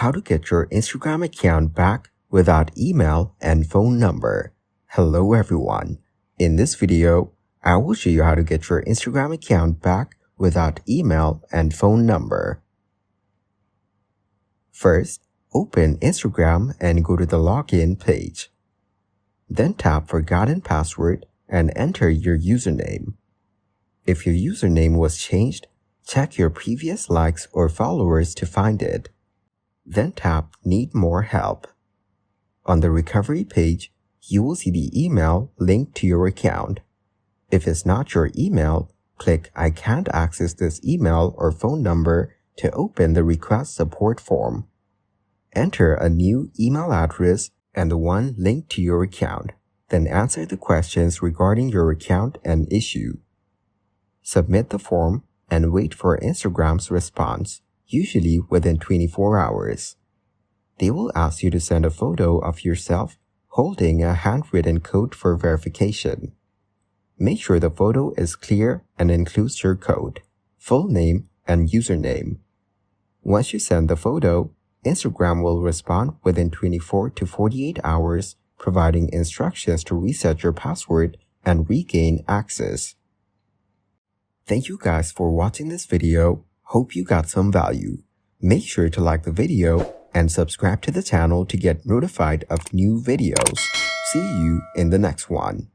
How to get your Instagram account back without email and phone number. Hello everyone. In this video, I will show you how to get your Instagram account back without email and phone number. First, open Instagram and go to the login page. Then tap Forgotten Password and enter your username. If your username was changed, check your previous likes or followers to find it. Then tap Need More Help. On the recovery page, you will see the email linked to your account. If it's not your email, click I can't access this email or phone number to open the request support form. Enter a new email address and the one linked to your account. Then answer the questions regarding your account and issue. Submit the form and wait for Instagram's response, usually within 24 hours. They will ask you to send a photo of yourself holding a handwritten code for verification. Make sure the photo is clear and includes your code, full name, and username. Once you send the photo, Instagram will respond within 24 to 48 hours, providing instructions to reset your password and regain access. Thank you guys for watching this video. Hope you got some value. Make sure to like the video and subscribe to the channel to get notified of new videos. See you in the next one.